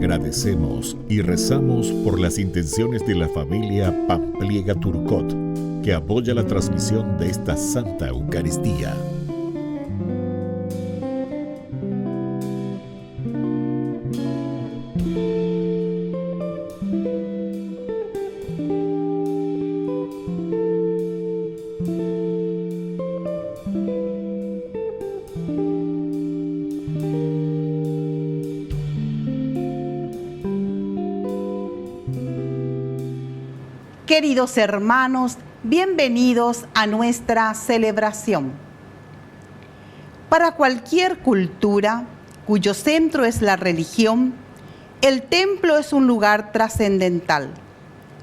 Agradecemos y rezamos por las intenciones de la familia Pampliega Turcot, que apoya la transmisión de esta Santa Eucaristía. Queridos hermanos, bienvenidos a nuestra celebración. Para cualquier cultura cuyo centro es la religión, el templo es un lugar trascendental.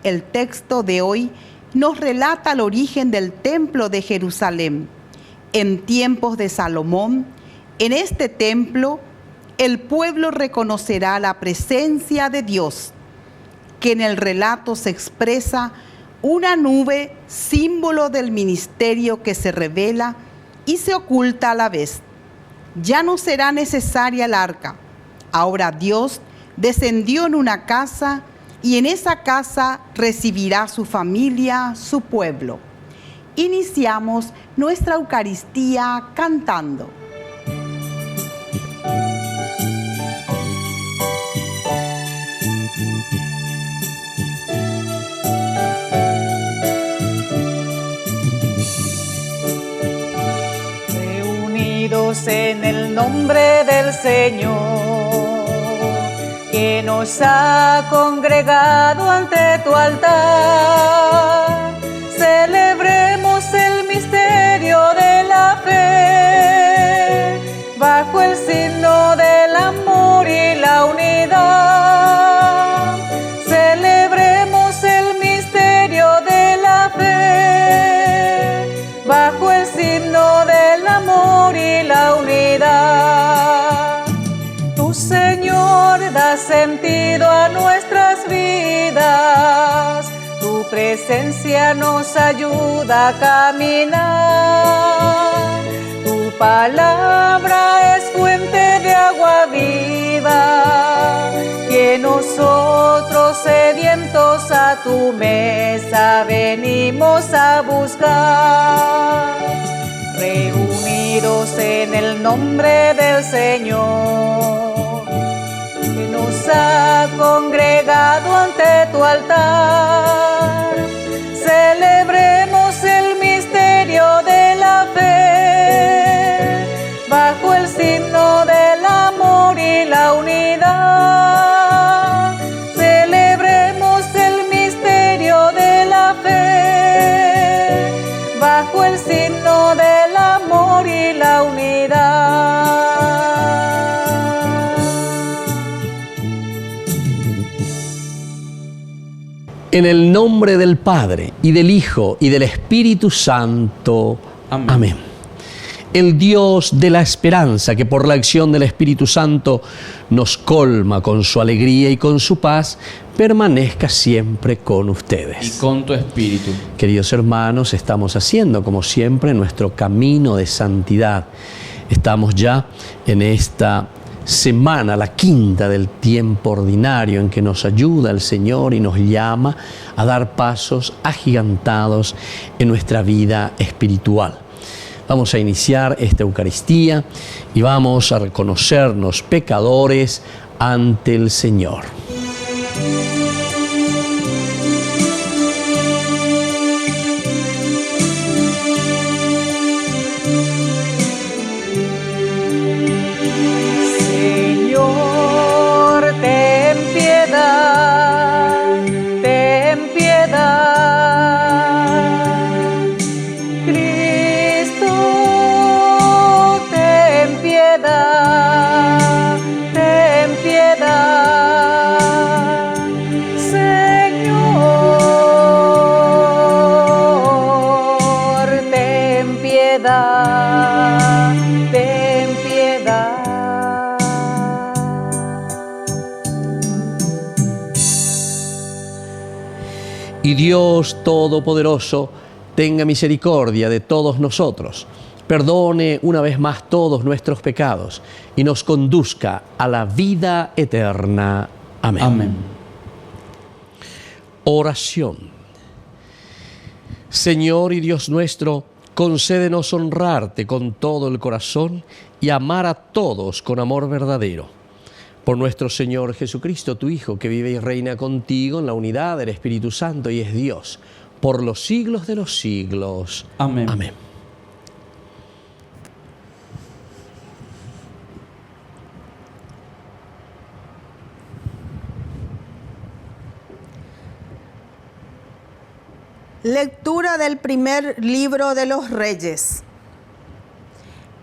El texto de hoy nos relata el origen del templo de Jerusalén. En tiempos de Salomón, en este templo, el pueblo reconocerá la presencia de Dios, que en el relato se expresa una nube, símbolo del ministerio que se revela y se oculta a la vez. Ya no será necesaria el arca. Ahora Dios descendió en una casa y en esa casa recibirá su familia, su pueblo. Iniciamos nuestra Eucaristía cantando. En el nombre del Señor, que nos ha congregado ante tu altar, celebremos el misterio de la fe, bajo el signo del amor y la unidad. Celebremos el misterio de la fe, bajo el signo del amor y la unidad. Tu Señor da sentido a nuestras vidas, tu presencia nos ayuda a caminar. Tu palabra es fuente de agua viva, que nosotros sedientos a tu mesa venimos a buscar. Reunidos en el nombre del Señor, que nos ha congregado ante tu altar, celebremos el misterio de la fe, bajo el signo del amor y la unidad. Celebremos el misterio de la fe, bajo el signo del amor y la unidad. En el nombre del Padre, y del Hijo, y del Espíritu Santo. Amén. Amén. El Dios de la esperanza, que por la acción del Espíritu Santo nos colma con su alegría y con su paz, permanezca siempre con ustedes. Y con tu espíritu. Queridos hermanos, estamos haciendo, como siempre, nuestro camino de santidad. Estamos ya en esta semana, la quinta del tiempo ordinario, en que nos ayuda el Señor y nos llama a dar pasos agigantados en nuestra vida espiritual. Vamos a iniciar esta Eucaristía y vamos a reconocernos pecadores ante el Señor. Señor, ten piedad, ten piedad. Cristo, ten piedad, ten piedad. Señor, ten piedad, ten piedad. Y Dios Todopoderoso tenga misericordia de todos nosotros, perdone una vez más todos nuestros pecados y nos conduzca a la vida eterna. Amén. Amén. Oración. Señor y Dios nuestro, concédenos honrarte con todo el corazón y amar a todos con amor verdadero. Por nuestro Señor Jesucristo, tu Hijo, que vive y reina contigo en la unidad del Espíritu Santo y es Dios, por los siglos de los siglos. Amén. Amén. Lectura del primer libro de los Reyes.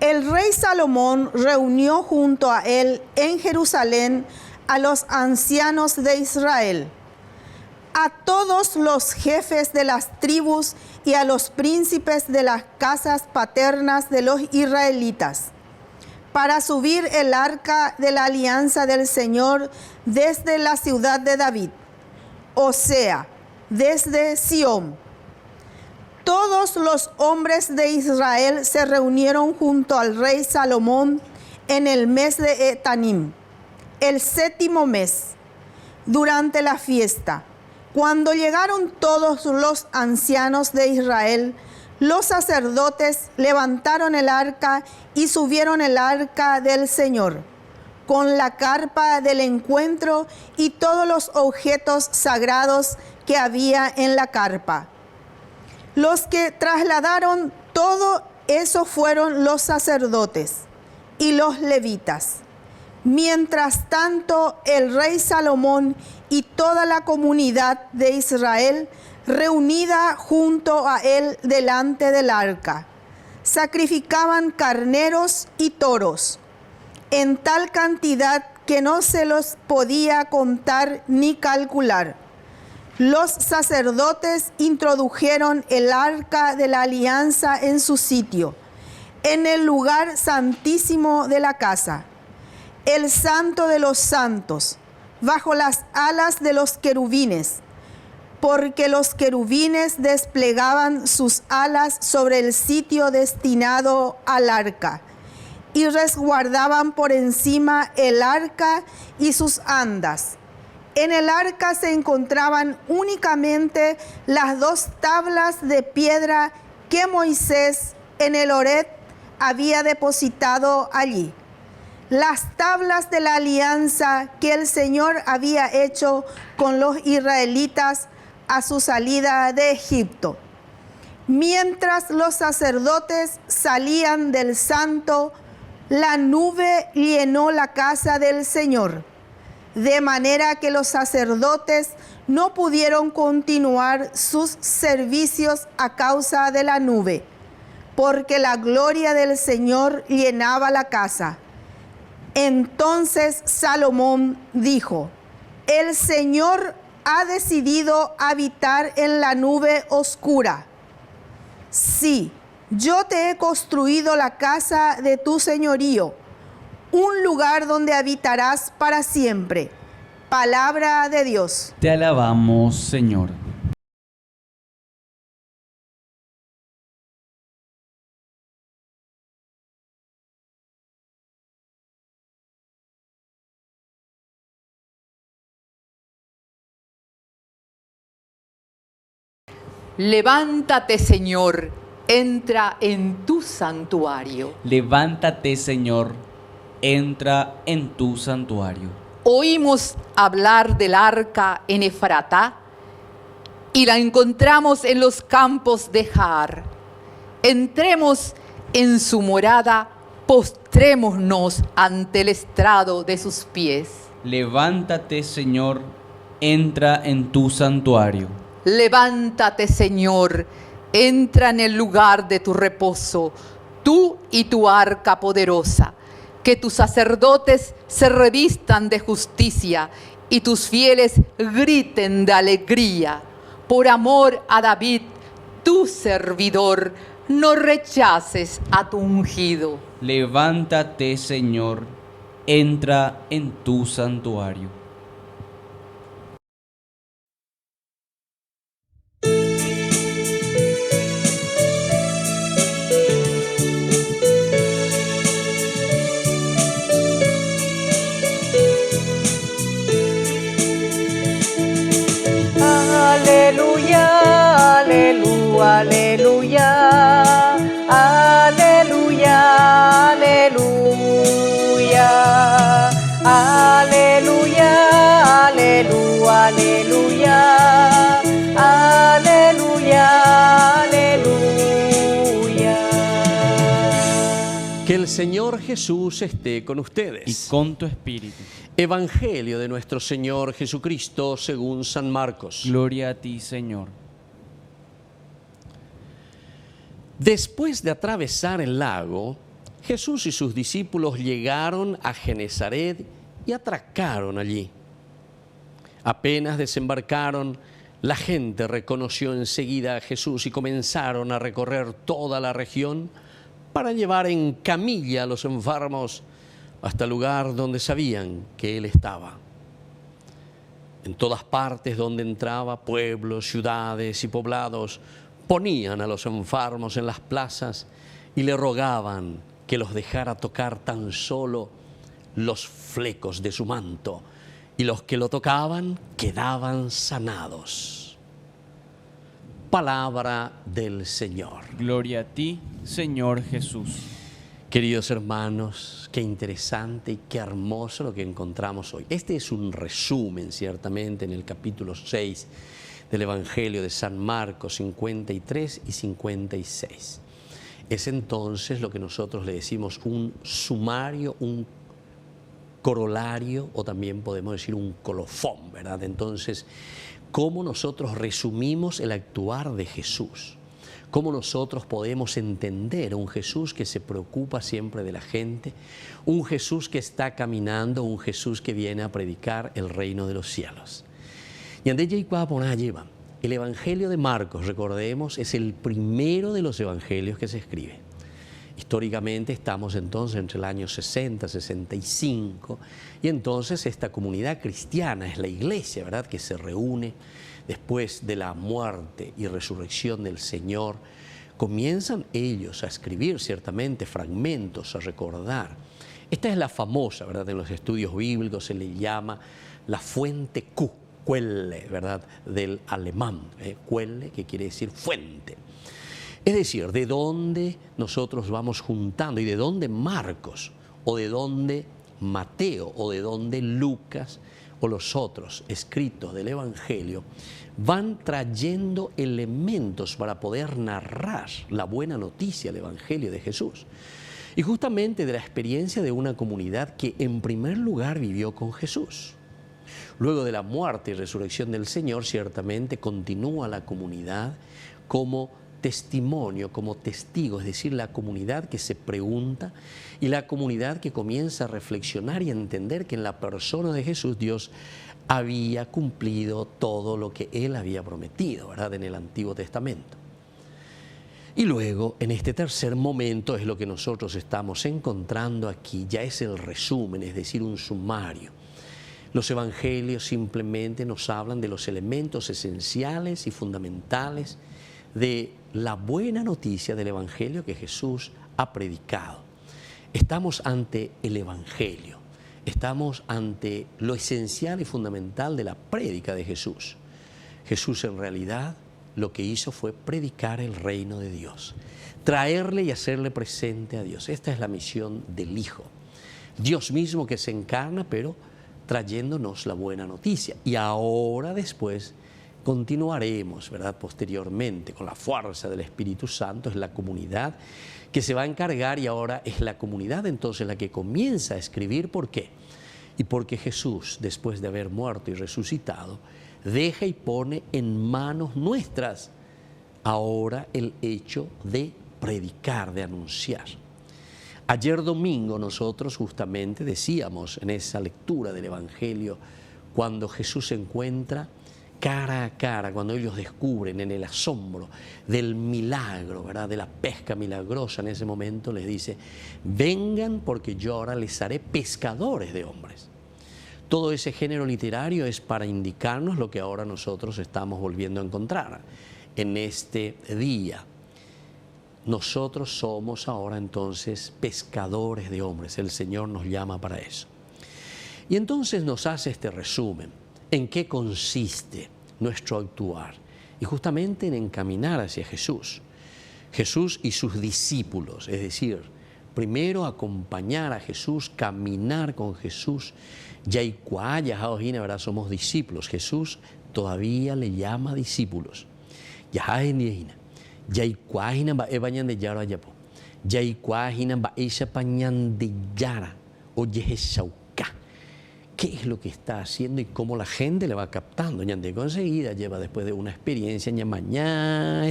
El rey Salomón reunió junto a él en Jerusalén a los ancianos de Israel, a todos los jefes de las tribus y a los príncipes de las casas paternas de los israelitas, para subir el arca de la alianza del Señor desde la ciudad de David, o sea, desde Sión. Todos los hombres de Israel se reunieron junto al rey Salomón en el mes de Etanim, el 7º mes, durante la fiesta. Cuando llegaron todos los ancianos de Israel, los sacerdotes levantaron el arca y subieron el arca del Señor, con la carpa del encuentro y todos los objetos sagrados que había en la carpa. Los que trasladaron todo eso fueron los sacerdotes y los levitas. Mientras tanto, el rey Salomón y toda la comunidad de Israel, reunida junto a él delante del arca, sacrificaban carneros y toros, en tal cantidad que no se los podía contar ni calcular. Los sacerdotes introdujeron el arca de la alianza en su sitio, en el lugar santísimo de la casa, el santo de los santos, bajo las alas de los querubines, porque los querubines desplegaban sus alas sobre el sitio destinado al arca y resguardaban por encima el arca y sus andas. En el arca se encontraban únicamente las 2 tablas de piedra que Moisés en el Horeb había depositado allí. Las tablas de la alianza que el Señor había hecho con los israelitas a su salida de Egipto. Mientras los sacerdotes salían del santo, la nube llenó la casa del Señor, de manera que los sacerdotes no pudieron continuar sus servicios a causa de la nube, porque la gloria del Señor llenaba la casa. Entonces Salomón dijo: el Señor ha decidido habitar en la nube oscura. Sí, yo te he construido la casa de tu señorío, un lugar donde habitarás para siempre. Palabra de Dios. Te alabamos, Señor. Levántate, Señor, entra en tu santuario. Levántate, Señor, entra en tu santuario. Oímos hablar del arca en Efratá y la encontramos en los campos de Jaar. Entremos en su morada, postrémonos ante el estrado de sus pies. Levántate, Señor, entra en tu santuario. Levántate, Señor, entra en el lugar de tu reposo, tú y tu arca poderosa. Que tus sacerdotes se revistan de justicia y tus fieles griten de alegría. Por amor a David, tu servidor, no rechaces a tu ungido. Levántate, Señor, entra en tu santuario. Aleluya, aleluya, aleluya, aleluya, aleluya. Que el Señor Jesús esté con ustedes. Y con tu espíritu. Evangelio de nuestro Señor Jesucristo según San Marcos. Gloria a ti, Señor. Después de atravesar el lago, Jesús y sus discípulos llegaron a Genesaret y atracaron allí. Apenas desembarcaron, la gente reconoció enseguida a Jesús y comenzaron a recorrer toda la región para llevar en camilla a los enfermos hasta el lugar donde sabían que Él estaba. En todas partes donde entraba, pueblos, ciudades y poblados, ponían a los enfermos en las plazas y le rogaban que los dejara tocar tan solo los flecos de su manto, y los que lo tocaban quedaban sanados. Palabra del Señor. Gloria a ti, Señor Jesús. Queridos hermanos, qué interesante y qué hermoso lo que encontramos hoy. Este es un resumen, ciertamente, en el capítulo 6 del Evangelio de San Marcos, 53 y 56. Es entonces lo que nosotros le decimos un sumario, un corolario, o también podemos decir un colofón, ¿verdad? Entonces, ¿cómo nosotros resumimos el actuar de Jesús? ¿Cómo nosotros podemos entender un Jesús que se preocupa siempre de la gente? Un Jesús que está caminando, un Jesús que viene a predicar el reino de los cielos. Y el Evangelio de Marcos, recordemos, es el primero de los evangelios que se escribe. Históricamente estamos entonces entre el año 60, 65, y entonces esta comunidad cristiana es la iglesia, ¿verdad?, que se reúne después de la muerte y resurrección del Señor. Comienzan ellos a escribir ciertamente fragmentos, a recordar. Esta es la famosa, ¿verdad?, en los estudios bíblicos se le llama la fuente Q, Quelle, ¿verdad?, del alemán, Quelle, que quiere decir fuente. Es decir, de dónde nosotros vamos juntando y de dónde Marcos, o de dónde Mateo, o de dónde Lucas, o los otros escritos del Evangelio, van trayendo elementos para poder narrar la buena noticia del Evangelio de Jesús. Y justamente de la experiencia de una comunidad que en primer lugar vivió con Jesús. Luego de la muerte y resurrección del Señor, ciertamente continúa la comunidad como testimonio, como testigo, es decir, la comunidad que se pregunta y la comunidad que comienza a reflexionar y a entender que en la persona de Jesús Dios había cumplido todo lo que Él había prometido, ¿verdad?, en el Antiguo Testamento. Y luego, en este tercer momento, es lo que nosotros estamos encontrando aquí, ya es el resumen, es decir, un sumario. Los evangelios simplemente nos hablan de los elementos esenciales y fundamentales de la buena noticia del Evangelio que Jesús ha predicado. Estamos ante el Evangelio, estamos ante lo esencial y fundamental de la prédica de Jesús. Jesús en realidad lo que hizo fue predicar el reino de Dios, traerle y hacerle presente a Dios. Esta es la misión del Hijo. Dios mismo que se encarna, pero trayéndonos la buena noticia. Y ahora después continuaremos, ¿verdad?, posteriormente con la fuerza del Espíritu Santo. Es la comunidad que se va a encargar y ahora es la comunidad entonces la que comienza a escribir. ¿Por qué? Y porque Jesús, después de haber muerto y resucitado, deja y pone en manos nuestras ahora el hecho de predicar, de anunciar. Ayer domingo nosotros justamente decíamos en esa lectura del Evangelio, cuando Jesús se encuentra cara a cara, cuando ellos descubren en el asombro del milagro, ¿verdad?, de la pesca milagrosa, en ese momento les dice: vengan porque yo ahora les haré pescadores de hombres. Todo ese género literario es para indicarnos lo que ahora nosotros estamos volviendo a encontrar en este día. Nosotros somos ahora entonces pescadores de hombres, el Señor nos llama para eso. Y entonces nos hace este resumen. ¿En qué consiste nuestro actuar? Y justamente en encaminar hacia Jesús. Jesús y sus discípulos, es decir, Primero acompañar a Jesús, caminar con Jesús. ¿Verdad? Somos discípulos. Jesús todavía le llama discípulos. ¿Qué es lo que está haciendo y cómo la gente le va captando? Ñande conseguida lleva después de una experiencia ñamañá,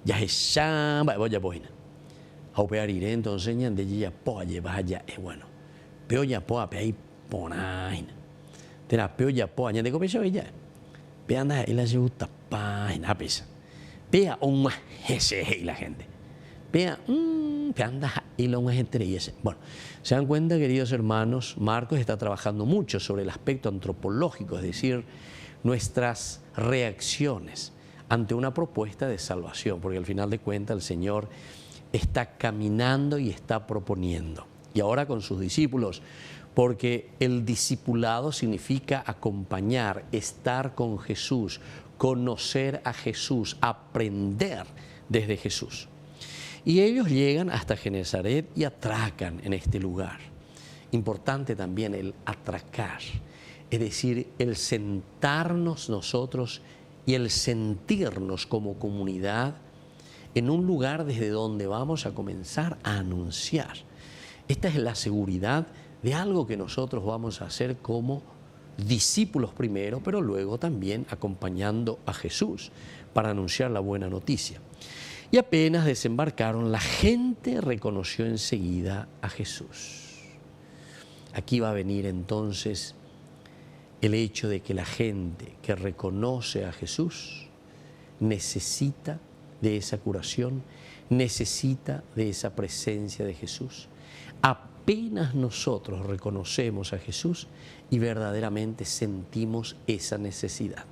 ya es chamba, voy a poner. Opear iré entonces ñande ya po lleva allá es bueno. Pero ya po a pe ponaina. Tena pero ya po ñande co pecho ya. Pe anda y la gusta página pesa. Pea un más ese la gente. Pea pe anda y lo más entre ese. Bueno, se dan cuenta, queridos hermanos, Marcos está trabajando mucho sobre el aspecto antropológico, es decir, nuestras reacciones ante una propuesta de salvación, porque al final de cuentas el Señor está caminando y está proponiendo. Y ahora con sus discípulos, porque el discipulado significa acompañar, estar con Jesús, conocer a Jesús, aprender desde Jesús. Y ellos llegan hasta Genezaret y atracan en este lugar. Importante también el atracar, es decir, el sentarnos nosotros y el sentirnos como comunidad en un lugar desde donde vamos a comenzar a anunciar. Esta es la seguridad de algo que nosotros vamos a hacer como discípulos primero, pero luego también acompañando a Jesús para anunciar la buena noticia. Y apenas desembarcaron, la gente reconoció enseguida a Jesús. Aquí va a venir entonces el hecho de que la gente que reconoce a Jesús necesita de esa curación, necesita de esa presencia de Jesús. Apenas nosotros reconocemos a Jesús y verdaderamente sentimos esa necesidad.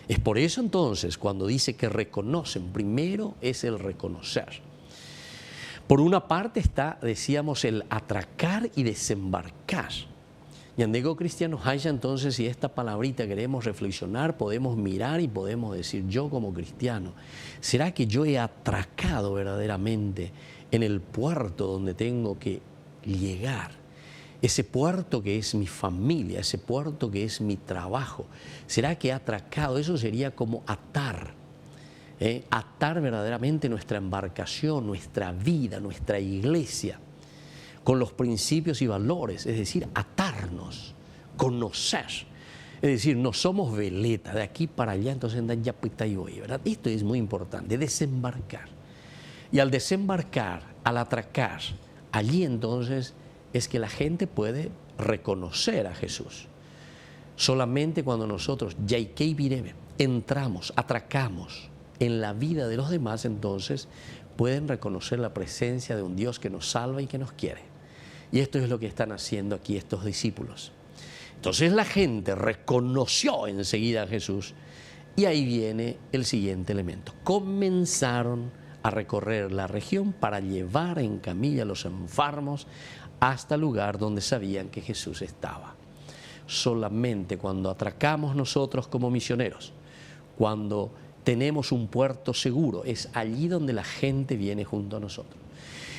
Es por eso entonces cuando dice que reconocen, primero es el reconocer. Por una parte está, decíamos, el atracar y desembarcar. Yandego cristiano haya entonces, si esta palabrita queremos reflexionar, podemos mirar y podemos decir, yo como cristiano, ¿será que yo he atracado verdaderamente en el puerto donde tengo que llegar? Ese puerto que es mi familia, ese puerto que es mi trabajo, ¿será que he atracado? Eso sería como atar, atar verdaderamente nuestra embarcación, nuestra vida, nuestra iglesia, con los principios y valores, es decir, atarnos, conocer. Es decir, no somos veletas de aquí para allá, entonces andan ya pita y hoy, ¿verdad? Esto es muy importante, desembarcar. Y al desembarcar, al atracar, allí entonces es que la gente puede reconocer a Jesús. Solamente cuando nosotros, entramos, atracamos en la vida de los demás, entonces pueden reconocer la presencia de un Dios que nos salva y que nos quiere. Y esto es lo que están haciendo aquí estos discípulos. Entonces la gente reconoció enseguida a Jesús y ahí viene el siguiente elemento. Comenzaron a recorrer la región para llevar en camilla a los enfermos hasta el lugar donde sabían que Jesús estaba. Solamente cuando atracamos nosotros como misioneros, cuando tenemos un puerto seguro, es allí donde la gente viene junto a nosotros.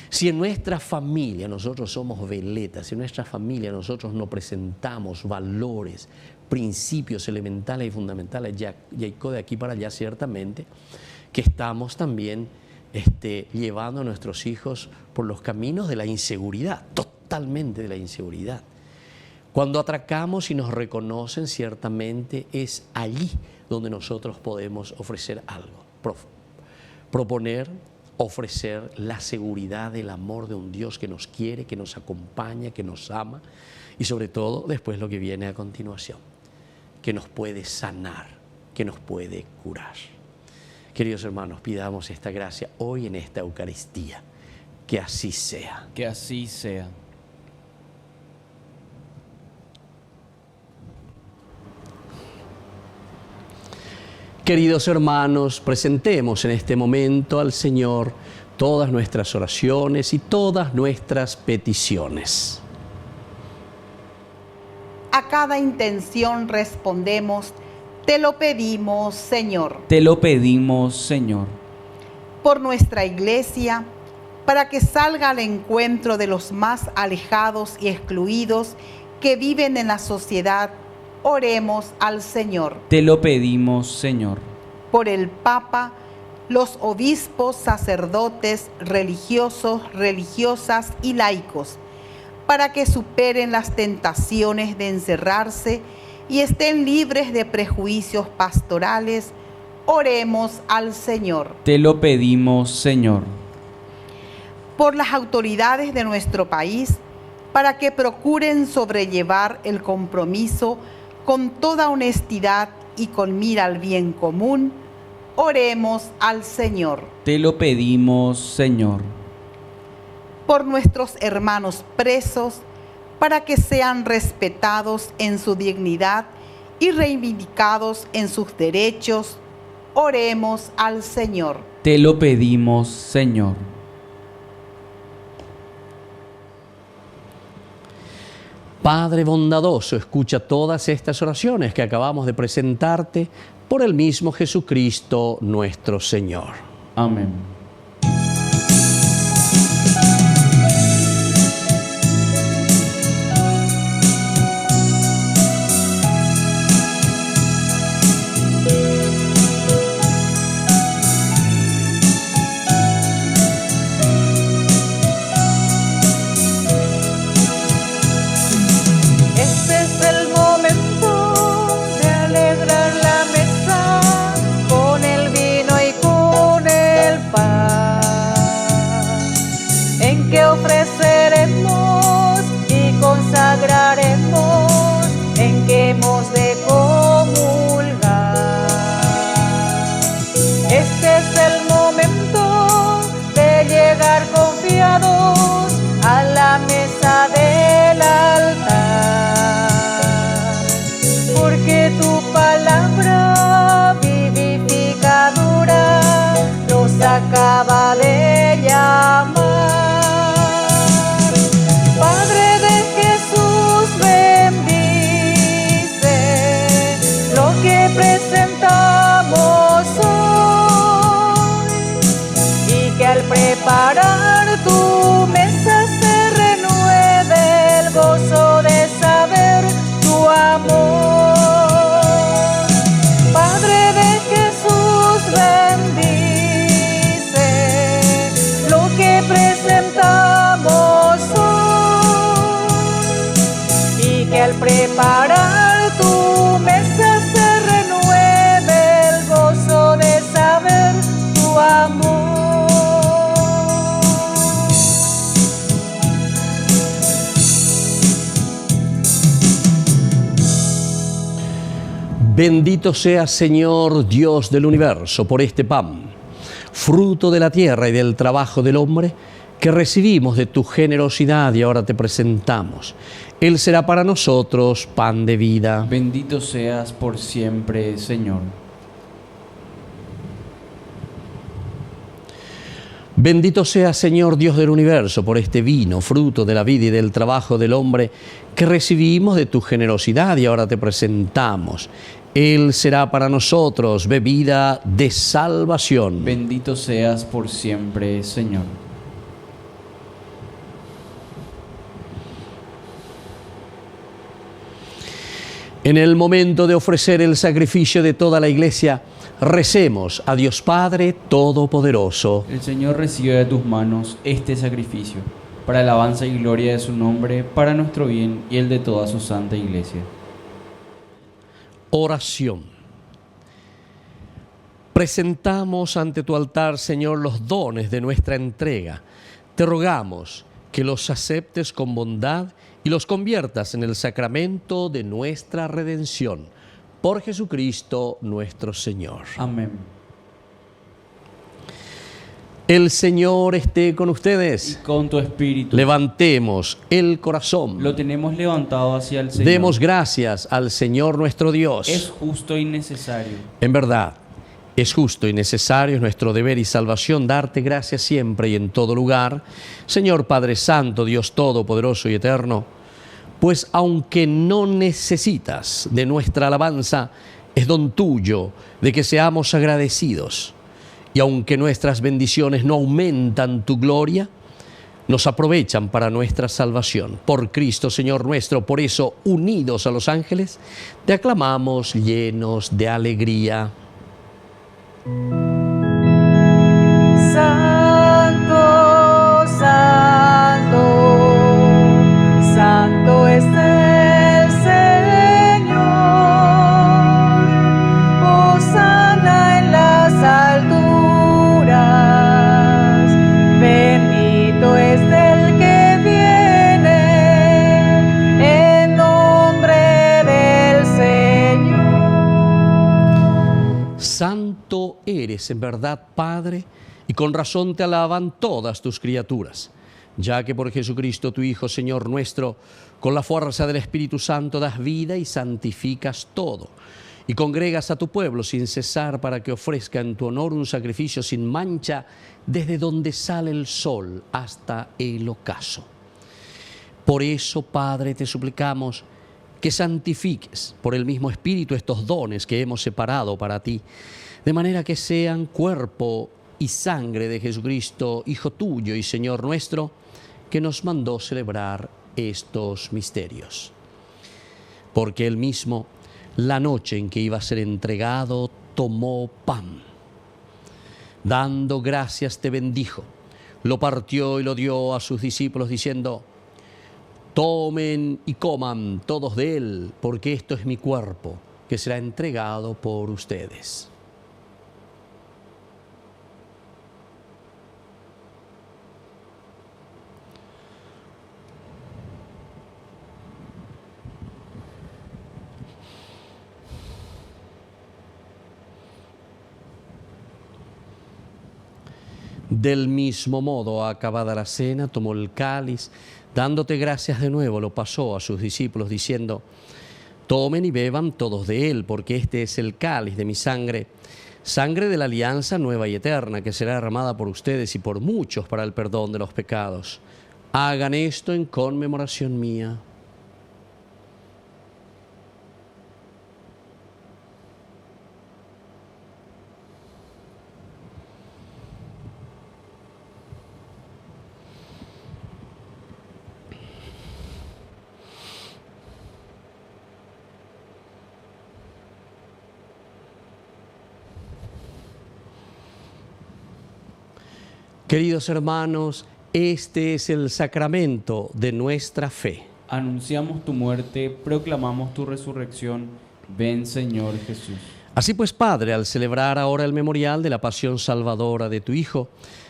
Si en nuestra familia nosotros somos veletas, si en nuestra familia nosotros no presentamos valores, principios elementales y fundamentales, ya de aquí para allá ciertamente, que estamos también llevando a nuestros hijos por los caminos de la inseguridad, totalmente de la inseguridad. Cuando atracamos y nos reconocen, ciertamente es allí donde nosotros podemos ofrecer algo, proponer, ofrecer la seguridad del amor de un Dios que nos quiere, que nos acompaña, que nos ama y sobre todo después lo que viene a continuación, que nos puede sanar, que nos puede curar. Queridos hermanos, pidamos esta gracia hoy en esta Eucaristía, que así sea. Que así sea. Queridos hermanos, presentemos en este momento al Señor todas nuestras oraciones y todas nuestras peticiones. A cada intención respondemos, te lo pedimos, Señor. Te lo pedimos, Señor. Por nuestra iglesia, para que salga al encuentro de los más alejados y excluidos que viven en la sociedad. Oremos al Señor. Te lo pedimos, Señor. Por el Papa, los obispos, sacerdotes, religiosos, religiosas y laicos, para que superen las tentaciones de encerrarse y estén libres de prejuicios pastorales. Oremos al Señor. Te lo pedimos, Señor. Por las autoridades de nuestro país, para que procuren sobrellevar el compromiso con toda honestidad y con mira al bien común. Oremos al Señor. Te lo pedimos, Señor. Por nuestros hermanos presos, para que sean respetados en su dignidad y reivindicados en sus derechos. Oremos al Señor. Te lo pedimos, Señor. Padre bondadoso, escucha todas estas oraciones que acabamos de presentarte por el mismo Jesucristo nuestro Señor. Amén. Este es el momento de alegrar la mesa con el vino y con el pan, en que ofreceremos y consagraremos, en que hemos de comulgar. Este es el momento de llegar confiados a la mesa del altar, porque tu palabra vivificadora nos acaba de llamar. Padre de Jesús, bendice lo que presentamos hoy, y que al preparar tu mesa se renueve el gozo de saber tu amor. Padre de Jesús, bendice lo que presentamos hoy, y que al preparar tu mesa se renueve el gozo de saber tu amor. Bendito seas, Señor, Dios del universo, por este pan, fruto de la tierra y del trabajo del hombre, que recibimos de tu generosidad y ahora te presentamos. Él será para nosotros pan de vida. Bendito seas por siempre, Señor. Bendito seas, Señor, Dios del universo, por este vino, fruto de la vida y del trabajo del hombre, que recibimos de tu generosidad y ahora te presentamos. Él será para nosotros bebida de salvación. Bendito seas por siempre, Señor. En el momento de ofrecer el sacrificio de toda la Iglesia, recemos a Dios Padre Todopoderoso. El Señor recibe de tus manos este sacrificio, para alabanza y gloria de su nombre, para nuestro bien y el de toda su santa Iglesia. Oración. Presentamos ante tu altar, Señor, los dones de nuestra entrega. Te rogamos que los aceptes con bondad y los conviertas en el sacramento de nuestra redención. Por Jesucristo nuestro Señor. Amén. El Señor esté con ustedes. Y con tu espíritu. Levantemos el corazón. Lo tenemos levantado hacia el Señor. Demos gracias al Señor nuestro Dios. Es justo y necesario. En verdad, es justo y necesario, es nuestro deber y salvación darte gracias siempre y en todo lugar, Señor Padre Santo, Dios Todopoderoso y Eterno, pues aunque no necesitas de nuestra alabanza, es don tuyo de que seamos agradecidos. Y aunque nuestras bendiciones no aumentan tu gloria, nos aprovechan para nuestra salvación. Por Cristo, Señor nuestro, por eso, unidos a los ángeles, te aclamamos llenos de alegría. Santo, santo, santo es el Señor. Hosana en las alturas. Bendito es el que viene en nombre del Señor. Santo eres en verdad, Padre, y con razón te alaban todas tus criaturas, ya que por Jesucristo tu Hijo, Señor nuestro, con la fuerza del Espíritu Santo das vida y santificas todo, y congregas a tu pueblo sin cesar para que ofrezca en tu honor un sacrificio sin mancha desde donde sale el sol hasta el ocaso. Por eso, Padre, te suplicamos que santifiques por el mismo Espíritu estos dones que hemos separado para ti, de manera que sean cuerpo y sangre de Jesucristo, Hijo tuyo y Señor nuestro, que nos mandó celebrar estos misterios. Porque él mismo, la noche en que iba a ser entregado, tomó pan. Dando gracias te bendijo, lo partió y lo dio a sus discípulos diciendo: tomen y coman todos de él, porque esto es mi cuerpo, que será entregado por ustedes. Del mismo modo, acabada la cena, tomó el cáliz, dándote gracias de nuevo, lo pasó a sus discípulos diciendo: tomen y beban todos de él, porque este es el cáliz de mi sangre, sangre de la alianza nueva y eterna, que será derramada por ustedes y por muchos para el perdón de los pecados. Hagan esto en conmemoración mía. Queridos hermanos, este es el sacramento de nuestra fe. Anunciamos tu muerte, proclamamos tu resurrección. Ven, Señor Jesús. Así pues, Padre, al celebrar ahora el memorial de la pasión salvadora de tu Hijo,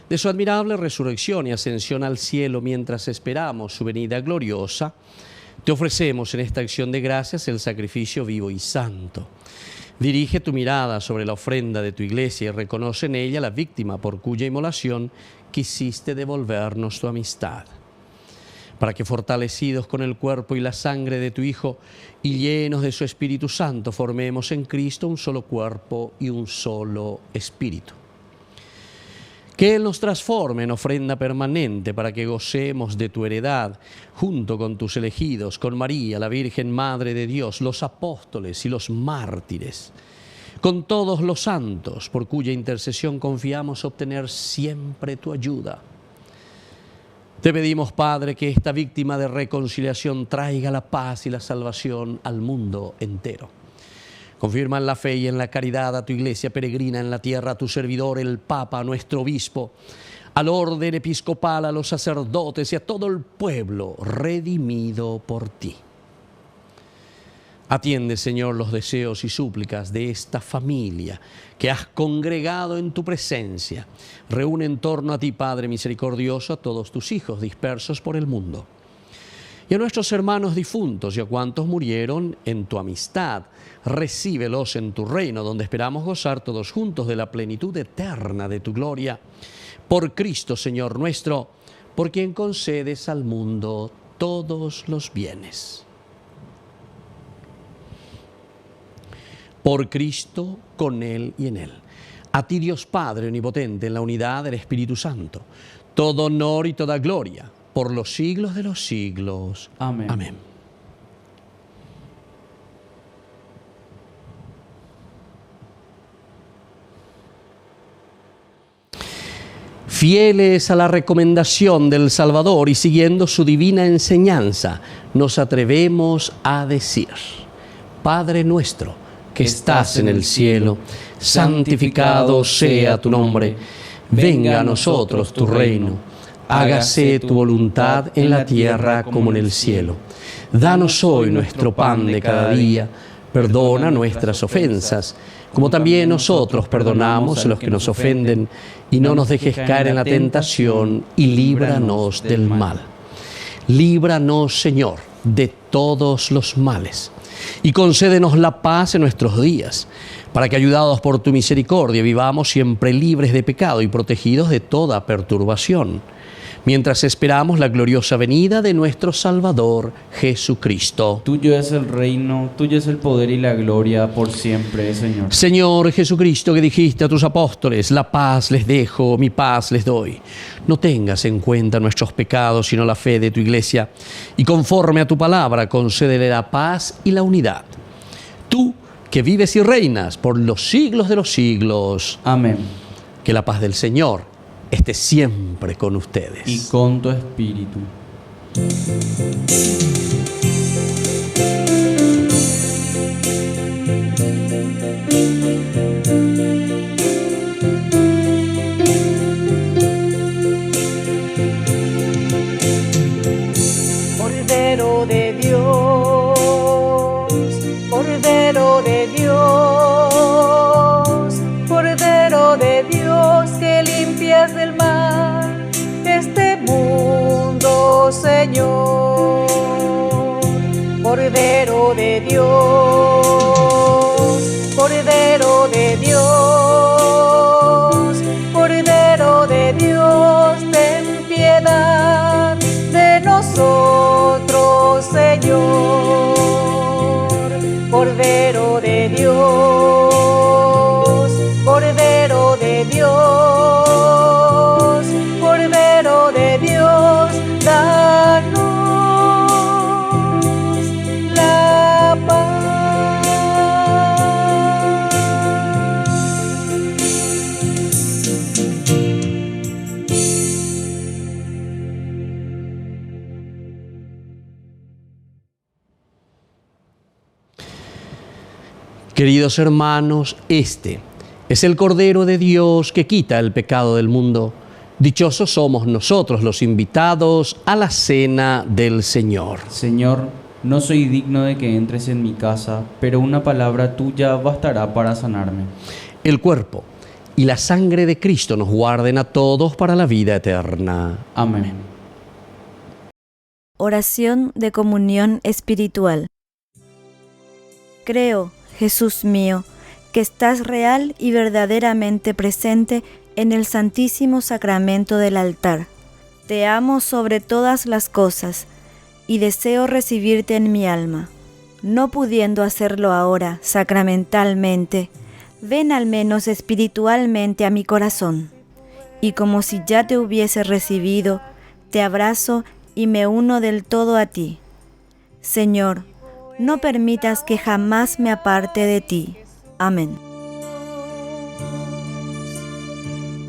de su admirable resurrección y ascensión al cielo mientras esperamos su venida gloriosa, te ofrecemos en esta acción de gracias el sacrificio vivo y santo. Dirige tu mirada sobre la ofrenda de tu iglesia y reconoce en ella la víctima por cuya inmolación quisiste devolvernos tu amistad. Para que fortalecidos con el cuerpo y la sangre de tu Hijo y llenos de su Espíritu Santo formemos en Cristo un solo cuerpo y un solo espíritu. Que Él nos transforme en ofrenda permanente para que gocemos de tu heredad, junto con tus elegidos, con María, la Virgen Madre de Dios, los apóstoles y los mártires, con todos los santos, por cuya intercesión confiamos obtener siempre tu ayuda. Te pedimos, Padre, que esta víctima de reconciliación traiga la paz y la salvación al mundo entero. Confirma en la fe y en la caridad a tu iglesia peregrina en la tierra, a tu servidor, el Papa, a nuestro obispo, al orden episcopal, a los sacerdotes y a todo el pueblo redimido por ti. Atiende, Señor, los deseos y súplicas de esta familia que has congregado en tu presencia. Reúne en torno a ti, Padre misericordioso, a todos tus hijos dispersos por el mundo. Y a nuestros hermanos difuntos y a cuantos murieron en tu amistad, recíbelos en tu reino, donde esperamos gozar todos juntos de la plenitud eterna de tu gloria. Por Cristo, Señor nuestro, por quien concedes al mundo todos los bienes. Por Cristo, con Él y en Él. A ti, Dios Padre omnipotente, en la unidad del Espíritu Santo, todo honor y toda gloria, por los siglos de los siglos. Amén. Amén. Fieles a la recomendación del Salvador y siguiendo su divina enseñanza, nos atrevemos a decir: Padre nuestro, que estás en el cielo, santificado sea tu nombre. Venga a nosotros tu reino. Hágase tu voluntad en la tierra como en el cielo. Danos hoy nuestro pan de cada día. Perdona nuestras ofensas, como también nosotros perdonamos a los que nos ofenden, y no nos dejes caer en la tentación, y líbranos del mal. Líbranos, Señor, de todos los males, y concédenos la paz en nuestros días, para que, ayudados por tu misericordia, vivamos siempre libres de pecado y protegidos de toda perturbación, mientras esperamos la gloriosa venida de nuestro Salvador Jesucristo. Tuyo es el reino, tuyo es el poder y la gloria por siempre, Señor. Señor Jesucristo, que dijiste a tus apóstoles: la paz les dejo, mi paz les doy. No tengas en cuenta nuestros pecados, sino la fe de tu Iglesia, y conforme a tu palabra, concédele la paz y la unidad. Tú, que vives y reinas por los siglos de los siglos. Amén. Que la paz del Señor esté siempre con ustedes. Y con tu espíritu. Cordero de Dios, Cordero de Dios, Cordero de Dios, que limpias del mal este mundo, Señor. Cordero de Dios, Cordero de Dios, Cordero de Dios, ten piedad de nosotros, Señor. Cordero de Dios, Cordero de Dios, Cordero de Dios, danos la paz. Queridos hermanos, este es el Cordero de Dios que quita el pecado del mundo. Dichosos somos nosotros los invitados a la cena del Señor. Señor, no soy digno de que entres en mi casa, pero una palabra tuya bastará para sanarme. El cuerpo y la sangre de Cristo nos guarden a todos para la vida eterna. Amén. Oración de comunión espiritual. Creo, Jesús mío, que estás real y verdaderamente presente en el Santísimo Sacramento del altar. Te amo sobre todas las cosas y deseo recibirte en mi alma. No pudiendo hacerlo ahora sacramentalmente, ven al menos espiritualmente a mi corazón. Y como si ya te hubiese recibido, te abrazo y me uno del todo a ti. Señor, no permitas que jamás me aparte de ti. Amén.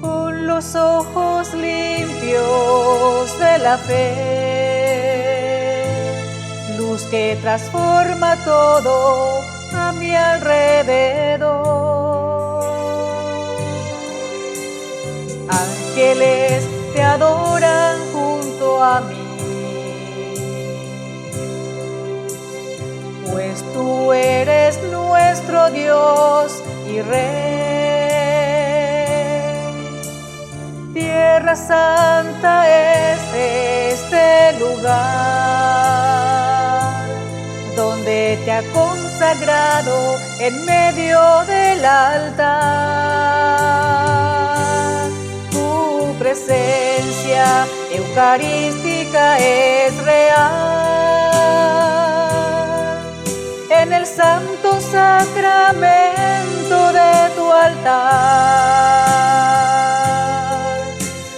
Con los ojos limpios de la fe, luz que transforma todo a mi alrededor. Ángeles te adoran junto a mí, pues tú eres nuestro Dios y Rey. Tierra Santa es este lugar donde te ha consagrado en medio del altar. Tu presencia eucarística es real en el santo sacramento de tu altar.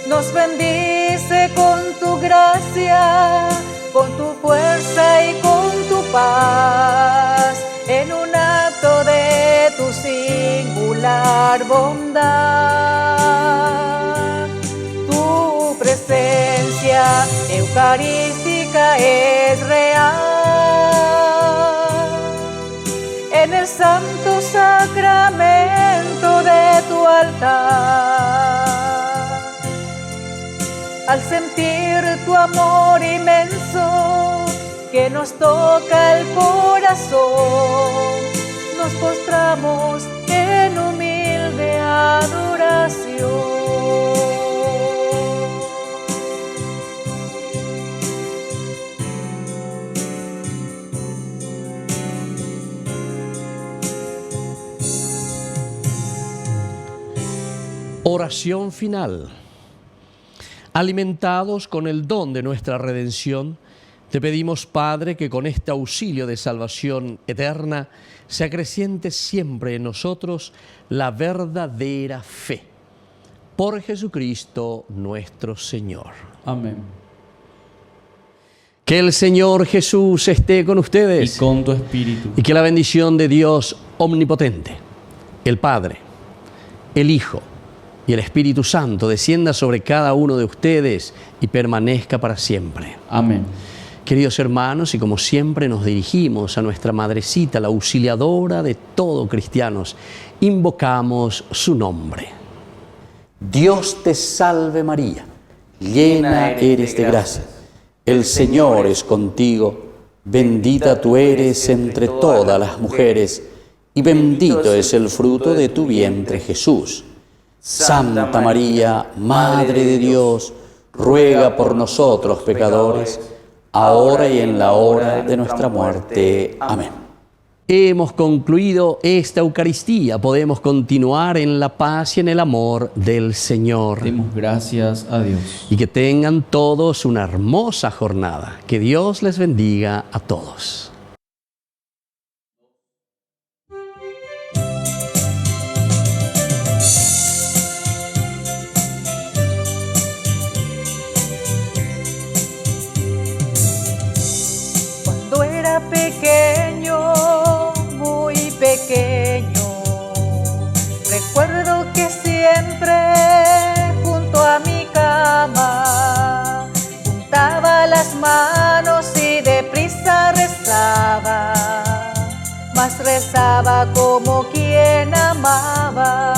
Nos bendice con tu gracia, con tu fuerza y con tu paz, en un acto de tu singular bondad. eucarística es real. En el santo sacramento de tu altar, al sentir tu amor inmenso que nos toca el corazón, nos postramos en humilde adoración. Oración final. Alimentados con el don de nuestra redención, te pedimos, Padre, que con este auxilio de salvación eterna se acreciente siempre en nosotros la verdadera fe. Por Jesucristo nuestro Señor. Amén. Que el Señor Jesús esté con ustedes. Y con tu espíritu. Y que la bendición de Dios omnipotente, el Padre, el Hijo y el Espíritu Santo descienda sobre cada uno de ustedes y permanezca para siempre. Amén. Queridos hermanos, y como siempre nos dirigimos a nuestra Madrecita, la auxiliadora de todo cristianos, invocamos su nombre. Dios te salve María, llena eres de gracia. El Señor es contigo, bendita tú eres entre todas las mujeres, y bendito es el fruto de tu vientre Jesús. Santa María, Madre de Dios, ruega por nosotros pecadores, ahora y en la hora de nuestra muerte. Amén. Hemos concluido esta Eucaristía. Podemos continuar en la paz y en el amor del Señor. Demos gracias a Dios. Y que tengan todos una hermosa jornada. Que Dios les bendiga a todos. Pequeño, muy pequeño, recuerdo que siempre junto a mi cama juntaba las manos y deprisa rezaba, mas rezaba como quien amaba.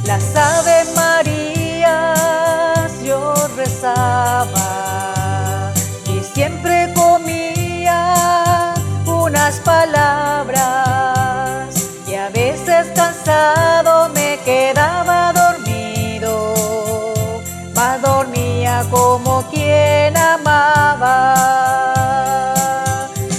Las Ave Marías yo rezaba y siempre comía unas palabras y a veces cansado me quedaba dormido, mas dormía como quien amaba.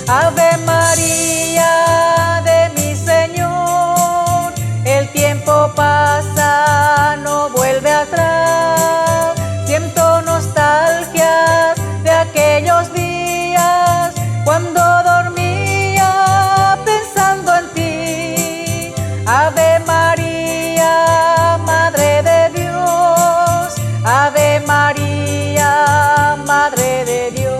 Ave María de mi Señor, el tiempo pasa, no vuelve atrás, siento nostalgia de aquellos días cuando dormía pensando en ti. Ave María, Madre de Dios, Ave María, Madre de Dios.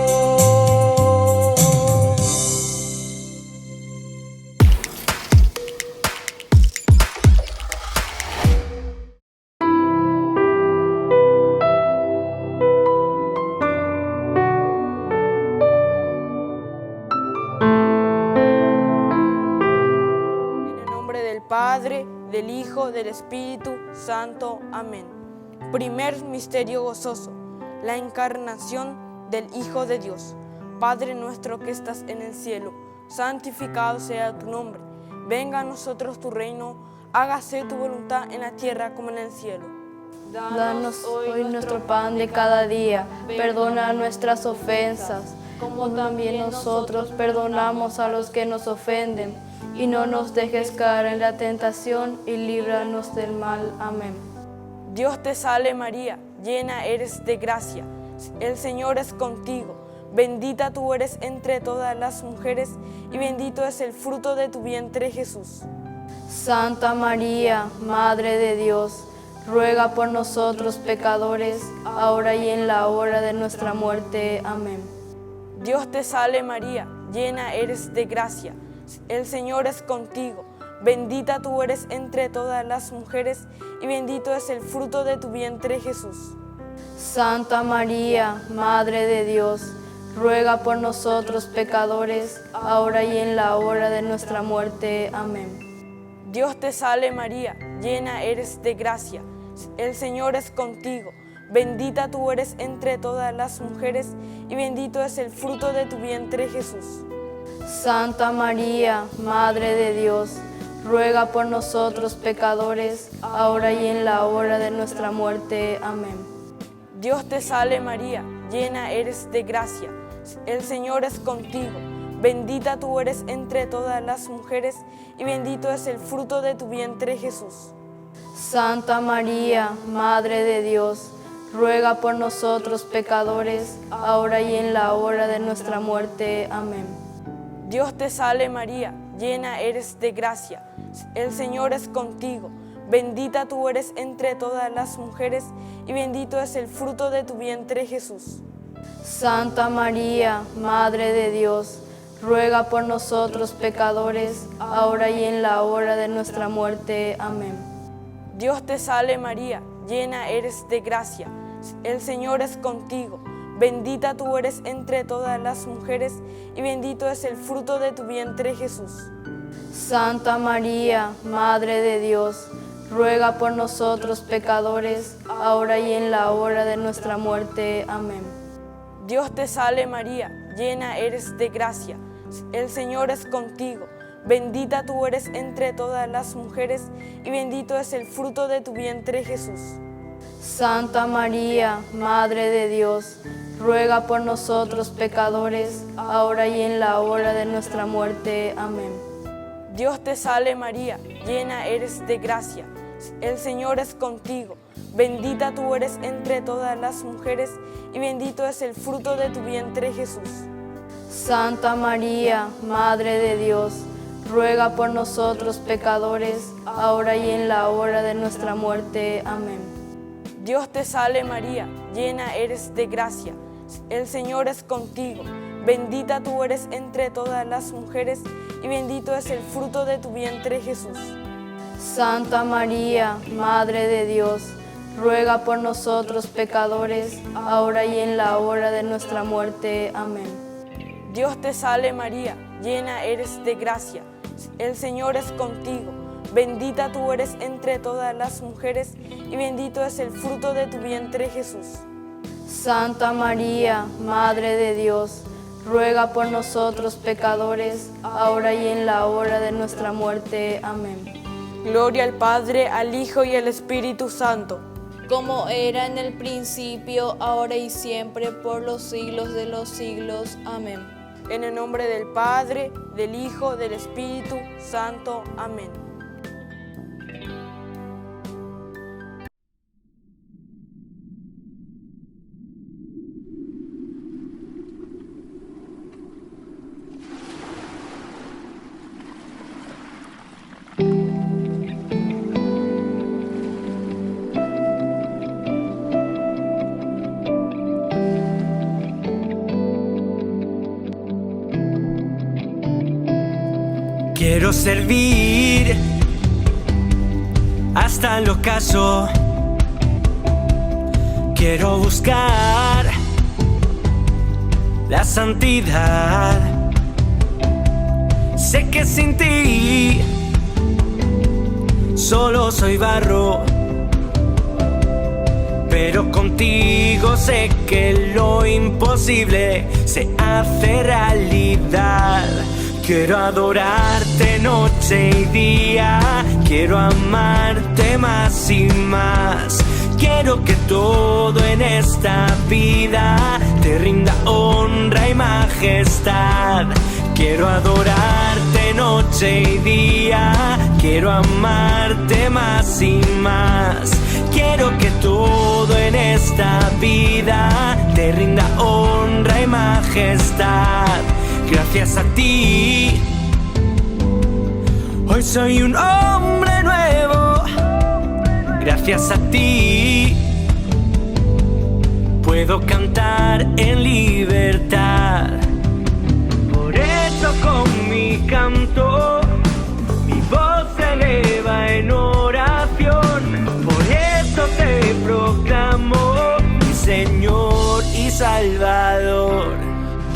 Padre, del Hijo, del Espíritu Santo. Amén. Primer misterio gozoso, la encarnación del Hijo de Dios. Padre nuestro que estás en el cielo, santificado sea tu nombre. Venga a nosotros tu reino, hágase tu voluntad en la tierra como en el cielo. Danos hoy nuestro pan de cada día, perdona nuestras ofensas, como también nosotros perdonamos a los que nos ofenden. Y no nos dejes caer en la tentación y líbranos del mal. Amén. Dios te salve María, llena eres de gracia, el Señor es contigo. Bendita tú eres entre todas las mujeres y bendito es el fruto de tu vientre Jesús. Santa María, Madre de Dios, ruega por nosotros pecadores, ahora y en la hora de nuestra muerte. Amén. Dios te salve María, llena eres de gracia, el Señor es contigo, bendita tú eres entre todas las mujeres y bendito es el fruto de tu vientre Jesús. Santa María, Madre de Dios, ruega por nosotros pecadores, ahora y en la hora de nuestra muerte. Amén. Dios te salve María, llena eres de gracia, el Señor es contigo. Bendita tú eres entre todas las mujeres y bendito es el fruto de tu vientre Jesús. Santa María, Madre de Dios, ruega por nosotros pecadores, ahora y en la hora de nuestra muerte. Amén. Dios te salve María, llena eres de gracia, el Señor es contigo. Bendita tú eres entre todas las mujeres y bendito es el fruto de tu vientre Jesús. Santa María, Madre de Dios, ruega por nosotros pecadores, ahora y en la hora de nuestra muerte. Amén. Dios te salve María, llena eres de gracia, el Señor es contigo. Bendita tú eres entre todas las mujeres y bendito es el fruto de tu vientre Jesús. Santa María, Madre de Dios, ruega por nosotros pecadores, ahora y en la hora de nuestra muerte. Amén. Dios te salve María, llena eres de gracia, el Señor es contigo. Bendita tú eres entre todas las mujeres y bendito es el fruto de tu vientre Jesús. Santa María, Madre de Dios, ruega por nosotros pecadores, ahora y en la hora de nuestra muerte. Amén. Dios te salve María, llena eres de gracia, el Señor es contigo. Bendita tú eres entre todas las mujeres y bendito es el fruto de tu vientre Jesús. Santa María, Madre de Dios, ruega por nosotros pecadores, ahora y en la hora de nuestra muerte. Amén. Dios te salve María, llena eres de gracia, el Señor es contigo. Bendita tú eres entre todas las mujeres y bendito es el fruto de tu vientre Jesús. Santa María, Madre de Dios, ruega por nosotros pecadores, ahora y en la hora de nuestra muerte. Amén. Dios te salve María, llena eres de gracia, el Señor es contigo. Bendita tú eres entre todas las mujeres y bendito es el fruto de tu vientre Jesús. Santa María, Madre de Dios, ruega por nosotros pecadores, ahora y en la hora de nuestra muerte. Amén. Dios te salve María, llena eres de gracia, el Señor es contigo. Bendita tú eres entre todas las mujeres y bendito es el fruto de tu vientre Jesús. Santa María, Madre de Dios, ruega por nosotros pecadores, ahora y en la hora de nuestra muerte. Amén. Gloria al Padre, al Hijo y al Espíritu Santo. Como era en el principio, ahora y siempre, por los siglos de los siglos. Amén. En el nombre del Padre, del Hijo, del Espíritu Santo. Amén. Quiero servir hasta el ocaso. Quiero buscar la santidad. Sé que sin ti solo soy barro, pero contigo sé que lo imposible se hace realidad. Quiero adorarte noche y día, quiero amarte más y más. Quiero que todo en esta vida te rinda honra y majestad. Quiero adorarte noche y día, quiero amarte más y más. Quiero que todo en esta vida te rinda honra y majestad. Gracias a ti, hoy soy un hombre nuevo. Gracias a ti, puedo cantar en libertad. Por eso con mi canto, mi voz se eleva en oración. Por eso te proclamo mi Señor.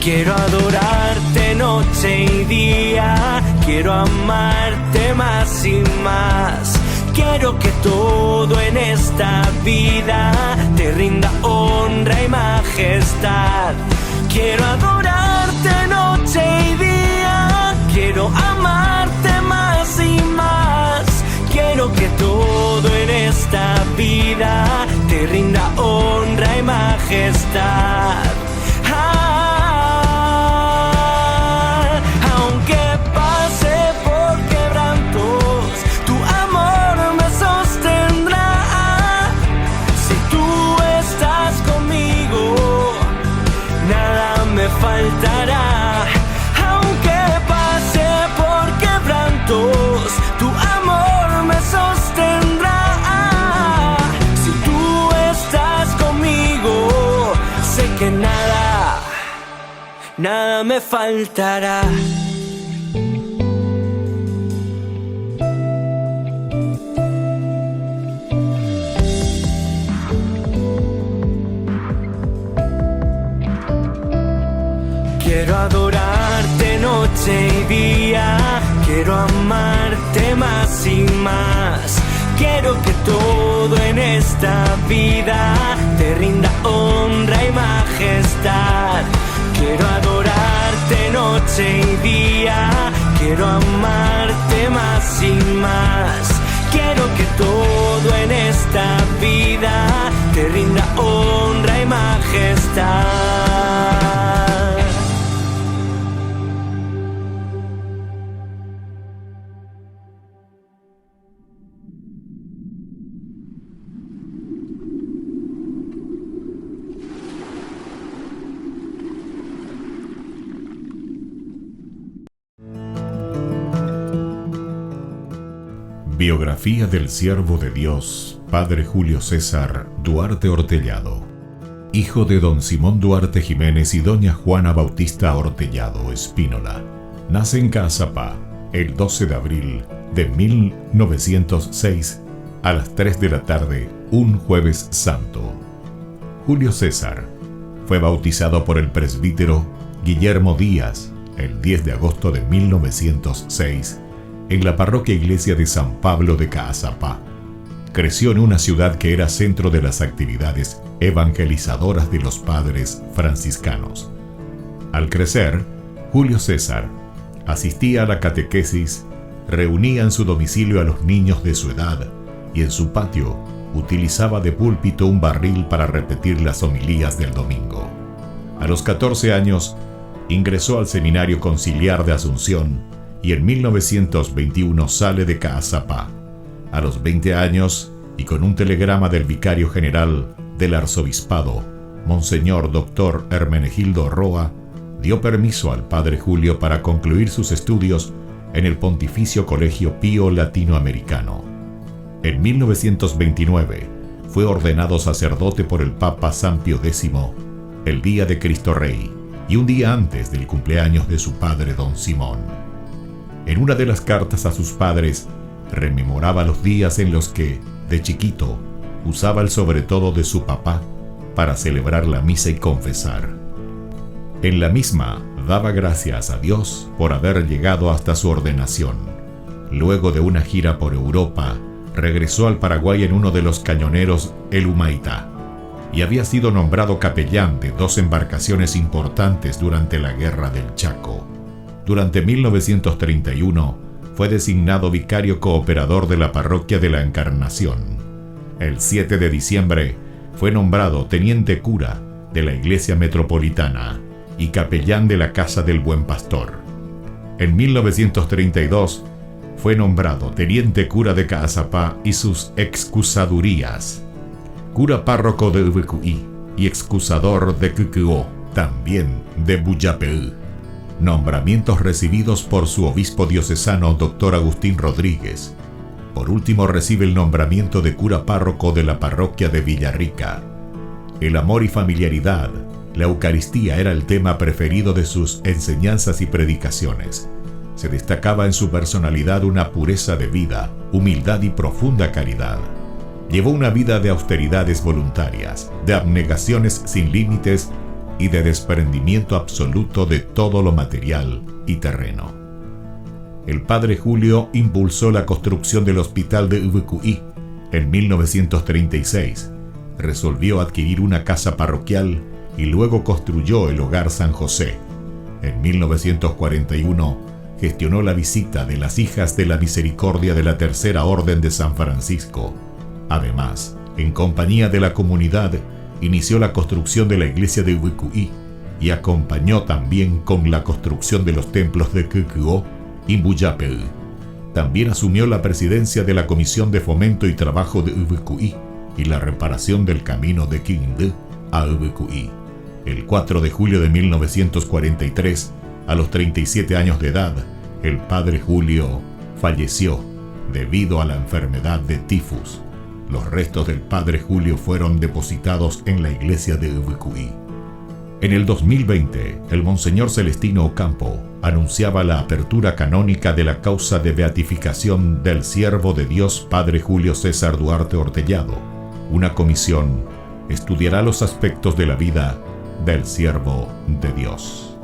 Quiero adorarte noche y día, quiero amarte más y más. Quiero que todo en esta vida te rinda honra y majestad. Quiero adorarte noche y día, quiero amarte más y más. Quiero que todo en esta vida te rinda honra y majestad. Aunque pase por quebrantos, tu amor me sostendrá. Si tú estás conmigo, nada me faltará. Aunque pase por quebrantos, tu amor me sostendrá. Si tú estás conmigo, sé que nada me faltará. Quiero adorarte noche y día, quiero amarte más y más. Quiero que todo en esta vida te rinda honra y majestad. Quiero adorarte noche y día, quiero amarte más y más. Quiero que todo en esta vida te rinda honra y majestad. Biografía del siervo de Dios, Padre Julio César Duarte Ortellado, hijo de don Simón Duarte Jiménez y doña Juana Bautista Ortellado Espínola. Nace en Caazapá el 12 de abril de 1906 a las 3 de la tarde, un jueves santo. Julio César fue bautizado por el presbítero Guillermo Díaz el 10 de agosto de 1906 en la parroquia iglesia de San Pablo de Caazapá. Creció en una ciudad que era centro de las actividades evangelizadoras de los padres franciscanos. Al crecer, Julio César asistía a la catequesis, reunía en su domicilio a los niños de su edad y en su patio utilizaba de púlpito un barril para repetir las homilías del domingo. A los 14 años, ingresó al Seminario Conciliar de Asunción y en 1921 sale de Caazapá. A los 20 años, y con un telegrama del vicario general del arzobispado, Monseñor Dr. Hermenegildo Roa, dio permiso al padre Julio para concluir sus estudios en el Pontificio Colegio Pío Latinoamericano. En 1929 fue ordenado sacerdote por el Papa San Pío X, el día de Cristo Rey, y un día antes del cumpleaños de su padre don Simón. En una de las cartas a sus padres, rememoraba los días en los que, de chiquito, usaba el sobretodo de su papá para celebrar la misa y confesar. En la misma, daba gracias a Dios por haber llegado hasta su ordenación. Luego de una gira por Europa, regresó al Paraguay en uno de los cañoneros El Humaitá y había sido nombrado capellán de 2 embarcaciones importantes durante la Guerra del Chaco. Durante 1931 fue designado vicario cooperador de la parroquia de la Encarnación. El 7 de diciembre fue nombrado teniente cura de la Iglesia Metropolitana y capellán de la Casa del Buen Pastor. En 1932 fue nombrado teniente cura de Caazapá y sus excusadurías, cura párroco de Ubecuí y excusador de Cucuó, también de Buyapeú. Nombramientos recibidos por su obispo diocesano Dr. Agustín Rodríguez. Por último recibe el nombramiento de cura párroco de la parroquia de Villarrica. El amor y familiaridad, la Eucaristía era el tema preferido de sus enseñanzas y predicaciones. Se destacaba en su personalidad una pureza de vida, humildad y profunda caridad. Llevó una vida de austeridades voluntarias, de abnegaciones sin límites y de desprendimiento absoluto de todo lo material y terreno. El padre Julio impulsó la construcción del hospital de Ubucuy en 1936, resolvió adquirir una casa parroquial y luego construyó el Hogar San José. En 1941 gestionó la visita de las Hijas de la Misericordia de la Tercera Orden de San Francisco. Además, en compañía de la comunidad, inició la construcción de la iglesia de Ubucuy y acompañó también con la construcción de los templos de Kukuo y Mbuyapel. También asumió la presidencia de la Comisión de Fomento y Trabajo de Ubucuy y la reparación del camino de Quindú a Ubucuy. El 4 de julio de 1943, a los 37 años de edad, el padre Julio falleció debido a la enfermedad de tifus. Los restos del padre Julio fueron depositados en la iglesia de Ubucuy. En el 2020, el Monseñor Celestino Ocampo anunciaba la apertura canónica de la causa de beatificación del siervo de Dios Padre Julio César Duarte Ortellado. Una comisión estudiará los aspectos de la vida del siervo de Dios.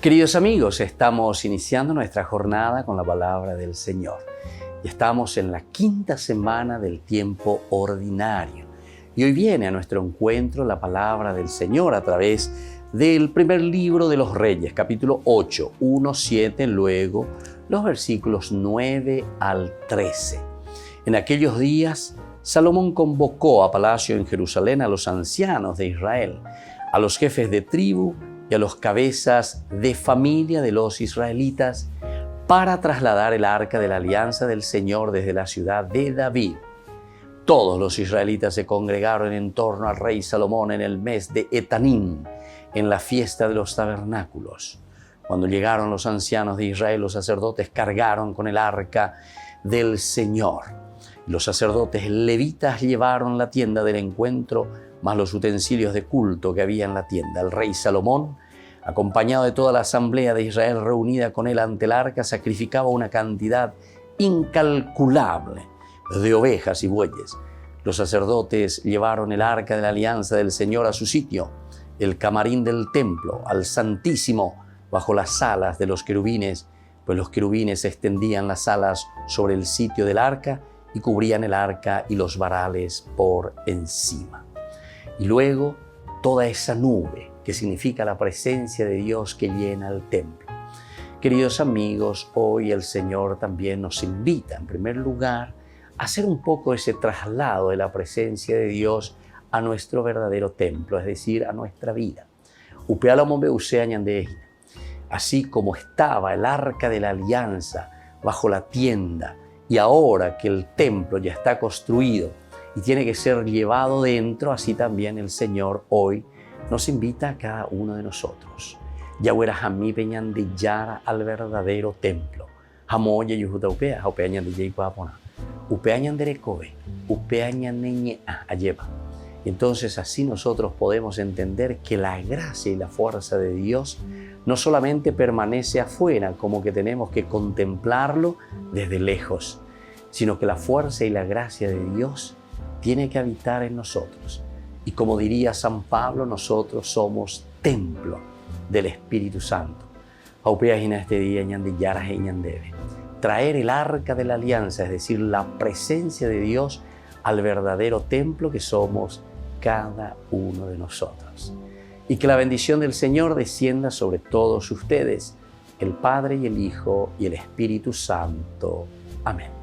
Queridos amigos, estamos iniciando nuestra jornada con la palabra del Señor. Y estamos en la quinta semana del tiempo ordinario. Y hoy viene a nuestro encuentro la palabra del Señor a través del primer libro de los Reyes, capítulo 8, 1, 7, luego los versículos 9 al 13. En aquellos días, Salomón convocó a palacio en Jerusalén a los ancianos de Israel, a los jefes de tribu y a los cabezas de familia de los israelitas para trasladar el arca de la alianza del Señor desde la ciudad de David. Todos los israelitas se congregaron en torno al rey Salomón en el mes de Etanim, en la fiesta de los tabernáculos. Cuando llegaron los ancianos de Israel, los sacerdotes cargaron con el arca del Señor. Los sacerdotes levitas llevaron la tienda del encuentro, más los utensilios de culto que había en la tienda. El rey Salomón, acompañado de toda la asamblea de Israel reunida con él ante el arca, sacrificaba una cantidad incalculable de ovejas y bueyes. Los sacerdotes llevaron el arca de la alianza del Señor a su sitio, el camarín del templo, al Santísimo, bajo las alas de los querubines, pues los querubines extendían las alas sobre el sitio del arca y cubrían el arca y los varales por encima. Y luego toda esa nube, que significa la presencia de Dios que llena el templo. Queridos amigos, hoy el Señor también nos invita, en primer lugar, a hacer un poco ese traslado de la presencia de Dios a nuestro verdadero templo, es decir, a nuestra vida. Así como estaba el arca de la alianza bajo la tienda, y ahora que el templo ya está construido y tiene que ser llevado dentro, así también el Señor hoy nos invita a cada uno de nosotros. Yahuera Jamí Peñan de Yara al verdadero templo. Jamoya Yujuta Upea, Upeañan de Yaypapona, Upeañan de Recobe, Upeañan Neñe Ayeva. Entonces así nosotros podemos entender que la gracia y la fuerza de Dios no solamente permanece afuera, como que tenemos que contemplarlo desde lejos, sino que la fuerza y la gracia de Dios tiene que habitar en nosotros. Y como diría San Pablo, nosotros somos templo del Espíritu Santo. Este día traer el arca de la alianza, es decir, la presencia de Dios al verdadero templo que somos cada uno de nosotros. Y que la bendición del Señor descienda sobre todos ustedes, el Padre y el Hijo y el Espíritu Santo. Amén.